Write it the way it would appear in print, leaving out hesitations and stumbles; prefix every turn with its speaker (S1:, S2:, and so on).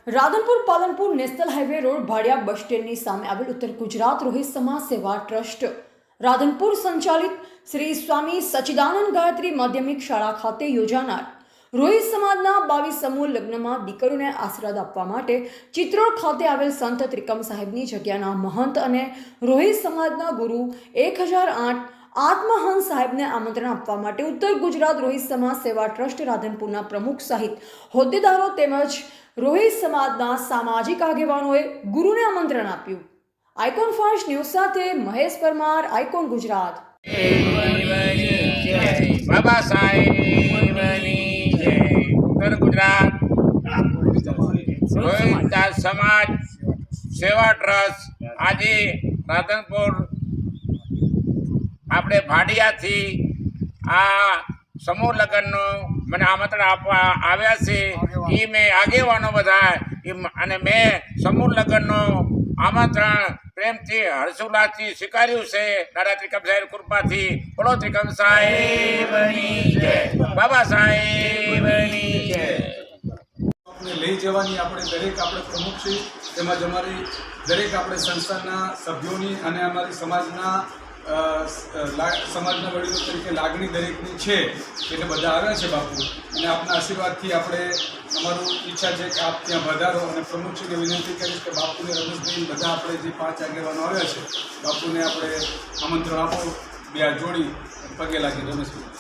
S1: Radhanpur Palanpur national highway road Bhadiya bus સ્ટેન્ડની સામે આવેલ ઉત્તર ગુજરાત રોહિત સમાજ સેવા ટ્રસ્ટ રાધનપુર સંચાલિત શ્રી સ્વામી સચ્ચિદાનંદ ગાયત્રી માધ્યમિક શાળા ખાતે યોજાનાર રોહિત સમાજના 22 સમૂહ લગ્નમાં દીકરીઓને આશીર્વાદ આપવા માટે ચિત્રોડ ખાતે આવેલ સંત ત્રિકમ સાહેબની જગ્યાના મહંત અને રોહિત સમાજના ગુરુ 1008 આત્મહંસ સાહેબને આમંત્રણ આપવા માટે ઉત્તર ગુજરાત રોહિત સમાજ સેવા ટ્રસ્ટ રાધનપુરના પ્રમુખ સહિત હોદ્દેદારો તેમજ રોહિત સમાજના સામાજિક આગેવાનોએ ગુરુને આમંત્રણ આપ્યું। આઇકોન ફાસ્ટ ન્યૂઝ સાથે મહેશ પરમાર, આઇકોન ગુજરાત।
S2: બાબા સાહેબની જય। ઉત્તર ગુજરાત રોહિત સમાજ સેવા ટ્રસ્ટ આજે રાધનપુર આપણે ભાડિયાથી આ સમૂહ લગ્નનું મને આમંત્રણ આપવા આવ્યા છે। એ મેં આગેવાનો બધા અને મેં સમૂહ લગ્નનું આમંત્રણ પ્રેમથી હર્ષોલ્લાસથી સ્વીકાર્યું છે। દાદા ત્રિકમ સાહેબ કૃપાથી। બોલો ત્રિકમ સાહેબની જય, બાબા સાહેબની જય।
S3: લઈ જવાની આપણે દરેક આપણે પ્રમુખ છે, તેમજ અમારી દરેક આપણે સંસ્થાના સભ્યોની અને અમારી સમાજના વડીલો તરીકે લાગણી દરેકની છે, એટલે બધા આવ્યા છે બાપુ, અને આપના આશીર્વાદથી આપણે અમારું ઈચ્છા છે કે આપ ત્યાં વધારો, અને પ્રમુખશ્રીને વિનંતી કરીશ કે બાપુને રમેશભાઈ બધા આપણે જે 5 આગેવાનો આવ્યા છે બાપુને આપણે આમંત્રણ આપો, બે હાથ જોડી પગે લાગી રમેશભાઈ।